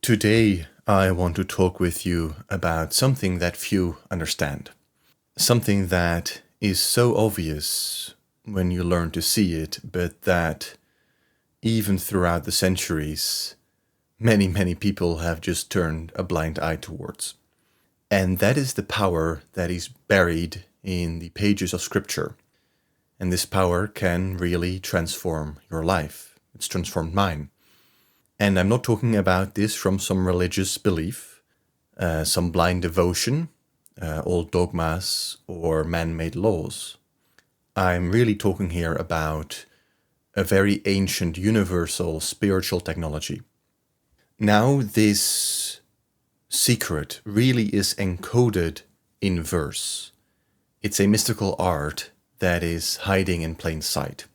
Today, I want to talk with you about something that few understand. Something that is so obvious when you learn to see it, but that even throughout the centuries, many people have just turned a blind eye towards. And that is the power that is buried in the pages of Scripture. And this power can really transform your life. It's transformed mine. And I'm not talking about this from some religious belief, some blind devotion, old dogmas, or man-made laws. I'm really talking here about a very ancient, universal, spiritual technology. Now, this secret really is encoded in verse. It's a mystical art that is hiding in plain sight.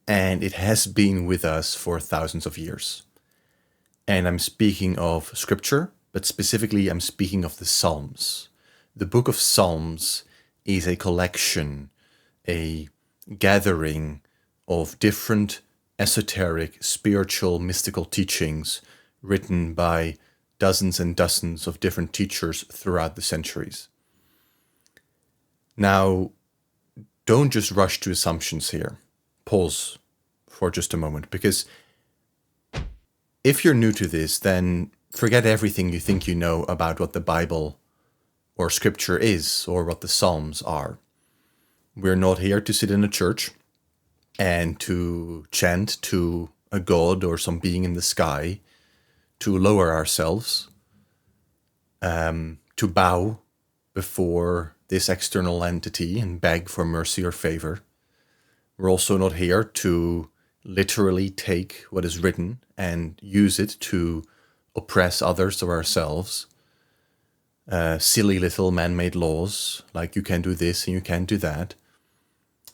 And it has been with us for thousands of years. And I'm speaking of Scripture, but specifically I'm speaking of the Psalms. The book of Psalms is a collection, a gathering of different esoteric, spiritual, mystical teachings written by dozens and dozens of different teachers throughout the centuries. Now, don't just rush to assumptions here. Pause for just a moment, because if you're new to this, then forget everything you think you know about what the Bible or Scripture is or what the Psalms are. We're not here to sit in a church and to chant to a god or some being in the sky, to lower ourselves, to bow before this external entity and beg for mercy or favor. We're also not here to literally take what is written and use it to oppress others or ourselves. Silly little man-made laws, like you can do this and you can't do that.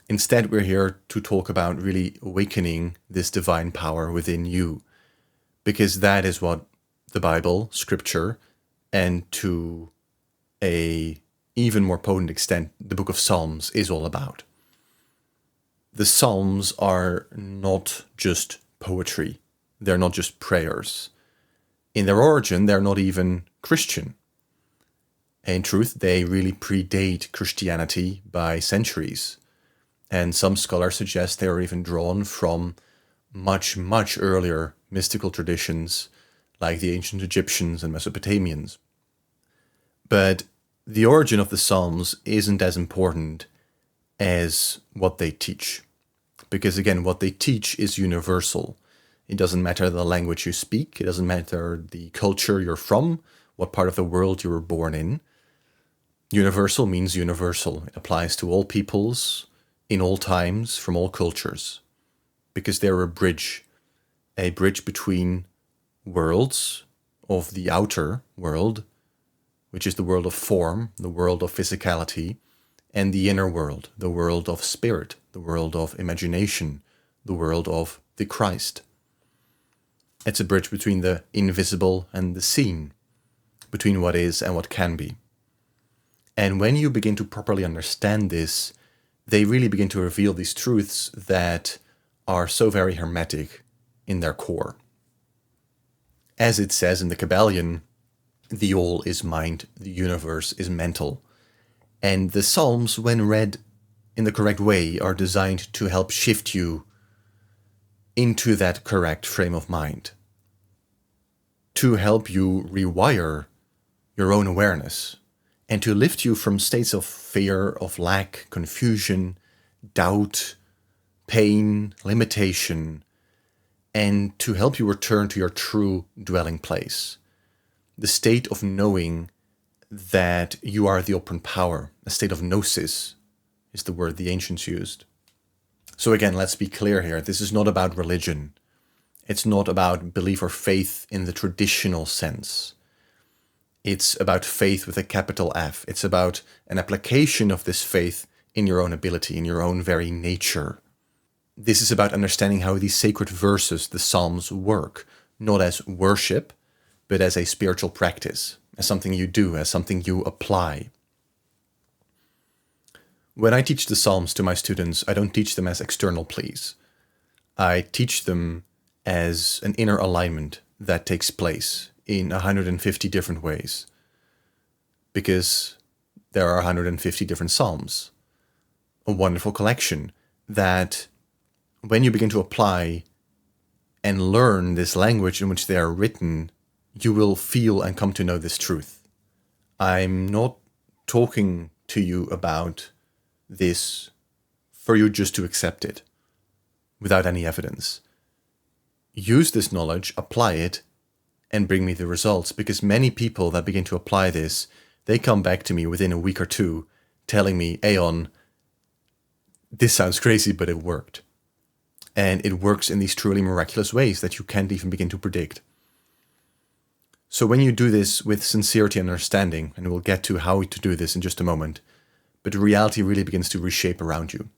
Instead, we're here to talk about really awakening this divine power within you, because that is what the Bible, Scripture, and to a even more potent extent, the book of Psalms is all about. The Psalms are not just poetry. They're not just prayers. In their origin, they're not even Christian. In truth, they really predate Christianity by centuries. And some scholars suggest they are even drawn from much earlier mystical traditions like the ancient Egyptians and Mesopotamians. But the origin of the Psalms isn't as important as what they teach. Because again, what they teach is universal. It doesn't matter the language you speak. It doesn't matter the culture you're from, what part of the world you were born in. Universal means universal. It applies to all peoples, in all times, from all cultures. Because they're a bridge between worlds of the outer world, which is the world of form, the world of physicality, and the inner world, the world of spirit, the world of imagination, the world of the Christ. It's a bridge between the invisible and the seen, between what is and what can be. And when you begin to properly understand this, they really begin to reveal these truths that are so very hermetic in their core. As it says in the Kabbalion, the all is mind, the universe is mental. And the Psalms, when read in the correct way, are designed to help shift you into that correct frame of mind, to help you rewire your own awareness, and to lift you from states of fear, of lack, confusion, doubt, pain, limitation, and to help you return to your true dwelling place, the state of knowing that you are the open power. A state of gnosis is the word the ancients used. So again, let's be clear here. This is not about religion. It's not about belief or faith in the traditional sense. It's about faith with a capital F. It's about an application of this faith in your own ability, in your own very nature. This is about understanding how these sacred verses, the Psalms, work, not as worship, but as a spiritual practice, as something you do, as something you apply. When I teach the Psalms to my students, I don't teach them as external pleas. I teach them as an inner alignment that takes place in 150 different ways, because there are 150 different psalms. A wonderful collection that, when you begin to apply and learn this language in which they are written, you will feel and come to know this truth. I'm not talking to you about this for you just to accept it without any evidence. Use this knowledge, apply it, and bring me the results, because many people that begin to apply this, they come back to me within a week or two telling me, Aeon, this sounds crazy, but it worked. And it works in these truly miraculous ways that you can't even begin to predict. So when you do this with sincerity and understanding, and we'll get to how to do this in just a moment, but reality really begins to reshape around you.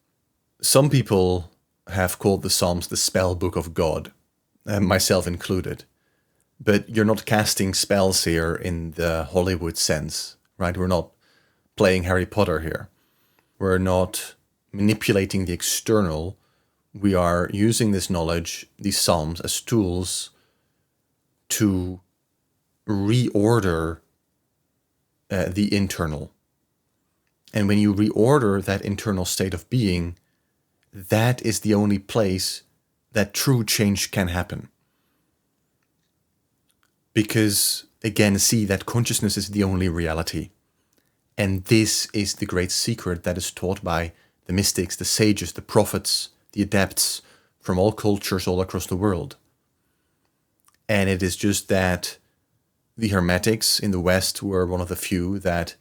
Some people have called the Psalms the spell book of God, myself included. But you're not casting spells here in the Hollywood sense, right? We're not playing Harry Potter here. We're not manipulating the external. We are using this knowledge, these psalms, as tools to reorder the internal. And when you reorder that internal state of being, that is the only place that true change can happen. Because, again, see that consciousness is the only reality. And this is the great secret that is taught by the mystics, the sages, the prophets, the adepts from all cultures all across the world. And it is just that the Hermetics in the West were one of the few that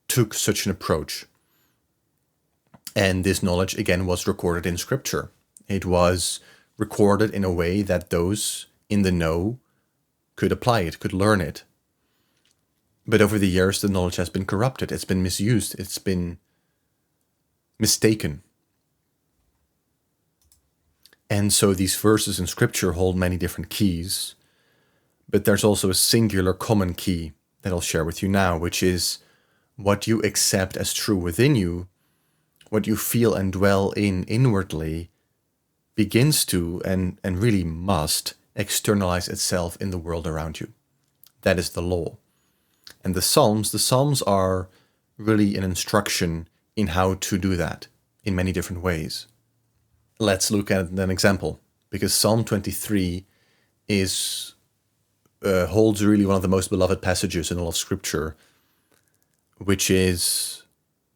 took such an approach. And this knowledge, again, was recorded in scripture. It was recorded in a way that those in the know could apply it, could learn it. But over the years, the knowledge has been corrupted. It's been misused. It's been mistaken. And so these verses in scripture hold many different keys. But there's also a singular common key that I'll share with you now, which is what you accept as true within you, what you feel and dwell in inwardly, begins to and really must externalize itself in the world around you. That is the law. And the Psalms are really an instruction in how to do that in many different ways. Let's look at an example, because Psalm 23 holds really one of the most beloved passages in all of Scripture, which is,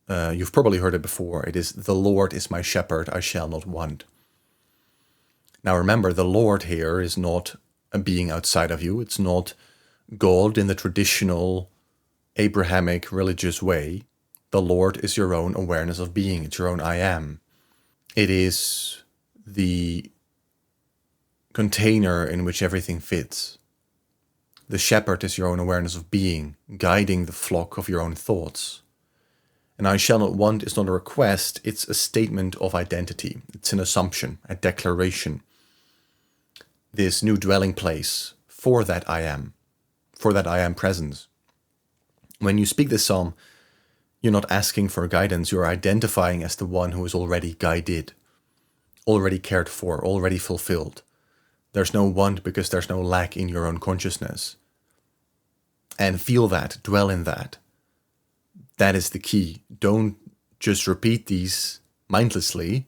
you've probably heard it before, it is, "The Lord is my shepherd, I shall not want." Now remember, the Lord here is not a being outside of you. It's not God in the traditional Abrahamic religious way. The Lord is your own awareness of being. It's your own I am. It is the container in which everything fits. The shepherd is your own awareness of being, guiding the flock of your own thoughts. And I shall not want is not a request, it's a statement of identity. It's an assumption, a declaration. This new dwelling place for that I am presence. When you speak this psalm, you're not asking for guidance, you're identifying as the one who is already guided, already cared for, already fulfilled. There's no want because there's no lack in your own consciousness. And feel that, dwell in that. That is the key. Don't just repeat these mindlessly,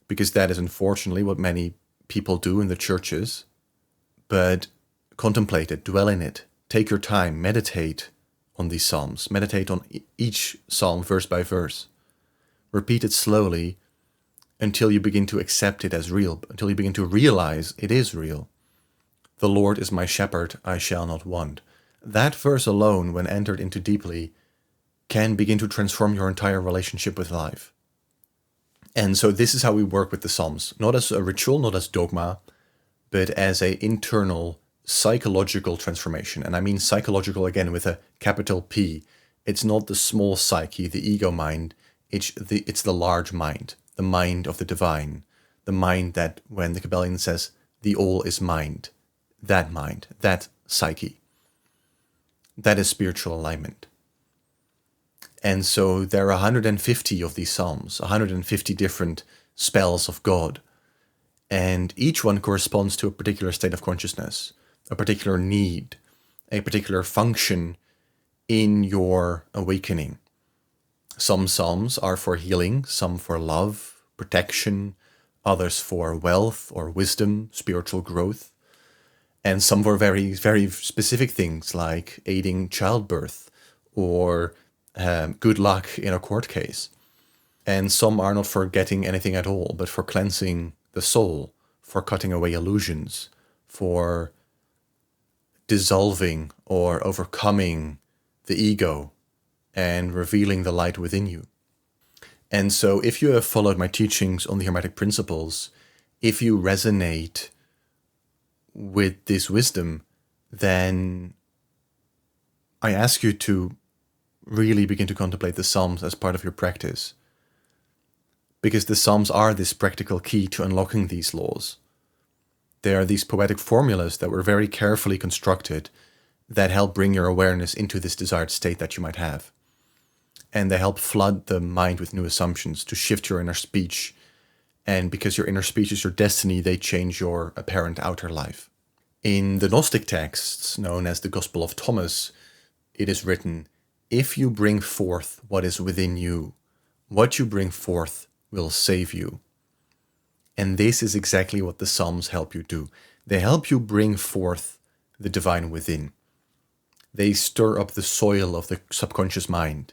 because that is unfortunately what many people do in the churches. But contemplate it, dwell in it, take your time, meditate on these psalms, meditate on each psalm verse by verse. Repeat it slowly until you begin to accept it as real, until you begin to realize it is real. The Lord is my shepherd, I shall not want. That verse alone, when entered into deeply, can begin to transform your entire relationship with life. And so this is how we work with the Psalms, not as a ritual, not as dogma, but as an internal psychological transformation. And I mean psychological again with a capital P. It's not the small psyche, the ego mind, it's the large mind, the mind of the divine, the mind that, when the Kabbalion says, the all is mind, that psyche, that is spiritual alignment. And so there are 150 of these psalms, 150 different spells of God. And each one corresponds to a particular state of consciousness, a particular need, a particular function in your awakening. Some psalms are for healing, some for love, protection, others for wealth or wisdom, spiritual growth, and some for very, very specific things like aiding childbirth or good luck in a court case. And some are not for getting anything at all, but for cleansing the soul, for cutting away illusions, for dissolving or overcoming the ego and revealing the light within you. And so if you have followed my teachings on the Hermetic principles, if you resonate with this wisdom, then I ask you to really begin to contemplate the Psalms as part of your practice. Because the Psalms are this practical key to unlocking these laws. They are these poetic formulas that were very carefully constructed that help bring your awareness into this desired state that you might have. And they help flood the mind with new assumptions to shift your inner speech. And because your inner speech is your destiny, they change your apparent outer life. In the Gnostic texts, known as the Gospel of Thomas, it is written, "If you bring forth what is within you, what you bring forth will save you." And this is exactly what the Psalms help you do. They help you bring forth the divine within. They stir up the soil of the subconscious mind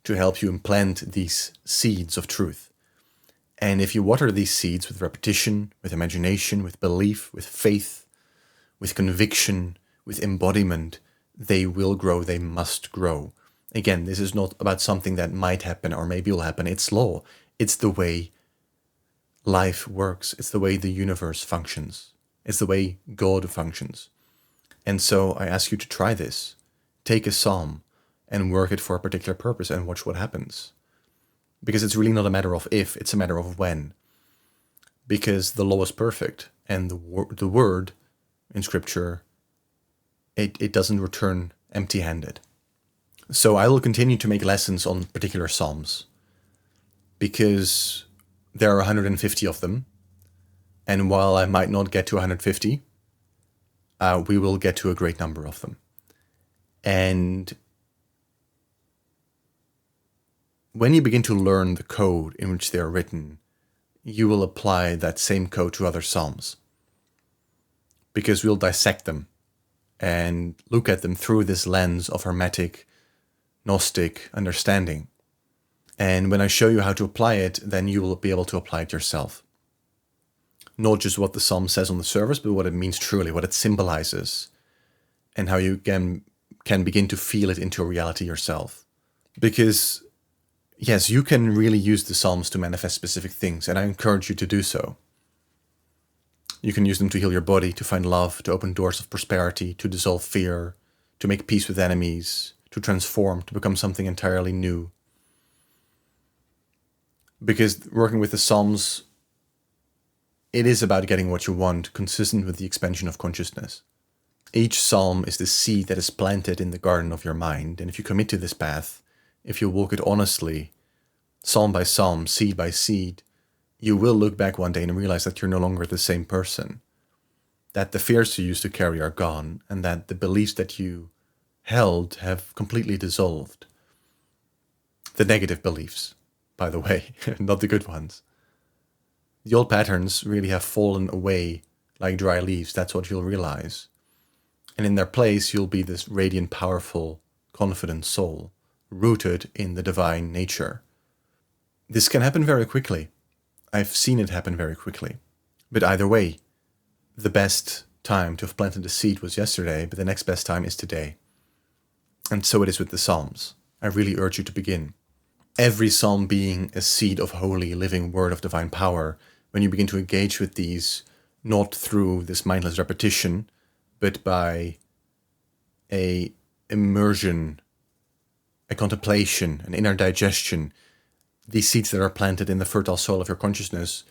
to help you implant these seeds of truth. And if you water these seeds with repetition, with imagination, with belief, with faith, with conviction, with embodiment, they will grow, they must grow. Again, this is not about something that might happen or maybe will happen. It's law. It's the way life works. It's the way the universe functions. It's the way God functions. And so I ask you to try this. Take a psalm and work it for a particular purpose and watch what happens. Because it's really not a matter of if, it's a matter of when. Because the law is perfect and the word in Scripture, it doesn't return empty-handed. So I will continue to make lessons on particular psalms because there are 150 of them. And while I might not get to 150, we will get to a great number of them. And when you begin to learn the code in which they are written, you will apply that same code to other psalms. Because we'll dissect them and look at them through this lens of Hermetic, Gnostic understanding. And when I show you how to apply it, then you will be able to apply it yourself. Not just what the psalm says on the surface, but what it means truly, what it symbolizes, and how you can begin to feel it into reality yourself. Because, yes, you can really use the psalms to manifest specific things, and I encourage you to do so. You can use them to heal your body, to find love, to open doors of prosperity, to dissolve fear, to make peace with enemies, to transform, to become something entirely new. Because working with the Psalms, it is about getting what you want, consistent with the expansion of consciousness. Each psalm is the seed that is planted in the garden of your mind, and if you commit to this path, if you walk it honestly, psalm by psalm, seed by seed, you will look back one day and realize that you're no longer the same person, that the fears you used to carry are gone, and that the beliefs that you held have completely dissolved. The negative beliefs, by the way, not the good ones. The old patterns really have fallen away like dry leaves, that's what you'll realize. And in their place, you'll be this radiant, powerful, confident soul, rooted in the divine nature. This can happen very quickly. I've seen it happen very quickly. But either way, the best time to have planted a seed was yesterday, but the next best time is today. And so it is with the Psalms. I really urge you to begin. Every psalm being a seed of holy, living word of divine power, when you begin to engage with these, not through this mindless repetition, but by a immersion, a contemplation, an inner digestion, these seeds that are planted in the fertile soil of your consciousness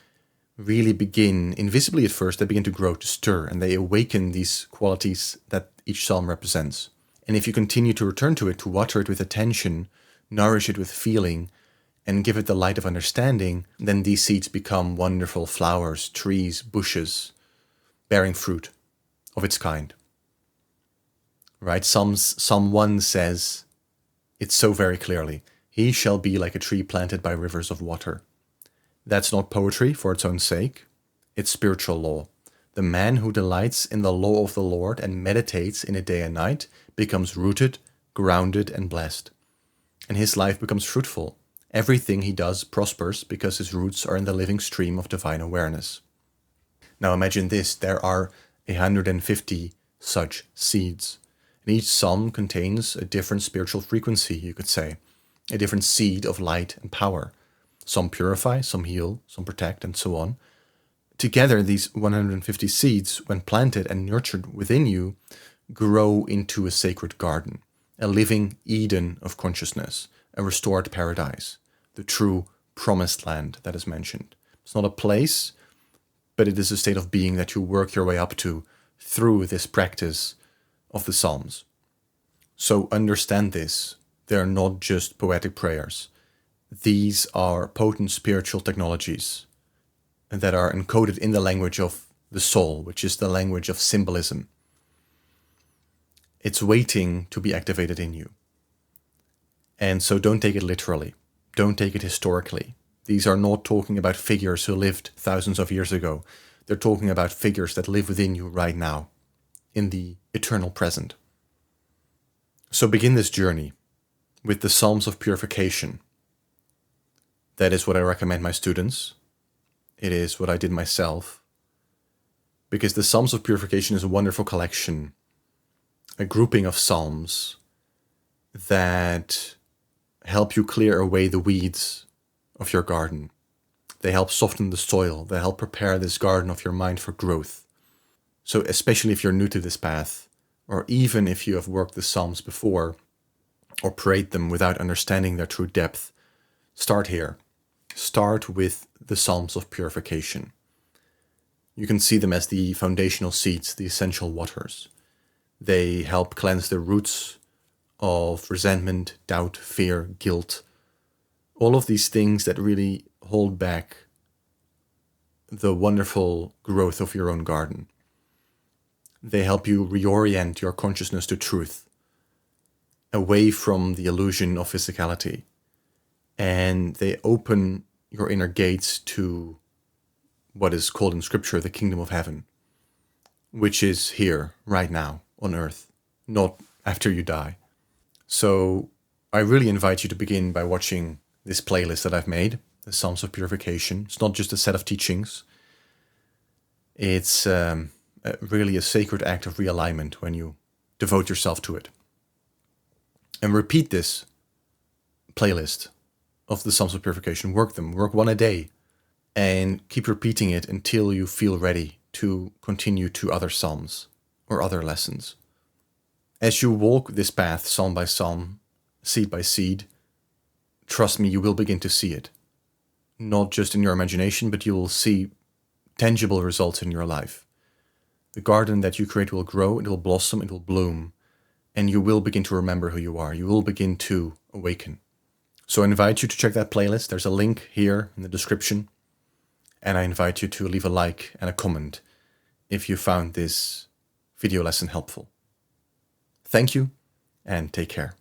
really begin, invisibly at first, they begin to grow, to stir, and they awaken these qualities that each psalm represents. And if you continue to return to it, to water it with attention, nourish it with feeling, and give it the light of understanding, then these seeds become wonderful flowers, trees, bushes, bearing fruit of its kind. right? Psalm 1 says it so very clearly. He shall be like a tree planted by rivers of water. That's not poetry for its own sake. It's spiritual law. The man who delights in the law of the Lord and meditates in it day and night becomes rooted, grounded, and blessed. And his life becomes fruitful. Everything he does prospers because his roots are in the living stream of divine awareness. Now imagine this, there are 150 such seeds. And each psalm contains a different spiritual frequency, you could say, a different seed of light and power. Some purify, some heal, some protect, and so on. Together, these 150 seeds, when planted and nurtured within you, grow into a sacred garden, a living Eden of consciousness, a restored paradise, the true promised land that is mentioned. It's not a place, but it is a state of being that you work your way up to through this practice of the Psalms. So understand this. They're not just poetic prayers. These are potent spiritual technologies that are encoded in the language of the soul, which is the language of symbolism. It's waiting to be activated in you. And so don't take it literally. Don't take it historically. These are not talking about figures who lived thousands of years ago. They're talking about figures that live within you right now, in the eternal present. So begin this journey with the Psalms of Purification. That is what I recommend my students. It is what I did myself. Because the Psalms of Purification is a wonderful collection, a grouping of psalms that help you clear away the weeds of your garden. They help soften the soil. They help prepare this garden of your mind for growth. So especially if you're new to this path, or even if you have worked the Psalms before, or prayed them without understanding their true depth, start here. Start with the Psalms of Purification. You can see them as the foundational seeds, the essential waters. They help cleanse the roots of resentment, doubt, fear, guilt, all of these things that really hold back the wonderful growth of your own garden. They help you reorient your consciousness to truth, away from the illusion of physicality. And they open your inner gates to what is called in Scripture the kingdom of heaven, which is here, right now, on earth, not after you die. So I really invite you to begin by watching this playlist that I've made, the Psalms of Purification. It's not just a set of teachings. It's really a sacred act of realignment when you devote yourself to it. And repeat this playlist of the Psalms of Purification. Work them. Work one a day. And keep repeating it until you feel ready to continue to other psalms or other lessons. As you walk this path, psalm by psalm, seed by seed, trust me, you will begin to see it. Not just in your imagination, but you will see tangible results in your life. The garden that you create will grow, it will blossom, it will bloom, and you will begin to remember who you are. You will begin to awaken. So I invite you to check that playlist. There's a link here in the description. And I invite you to leave a like and a comment if you found this video lesson helpful. Thank you, and take care.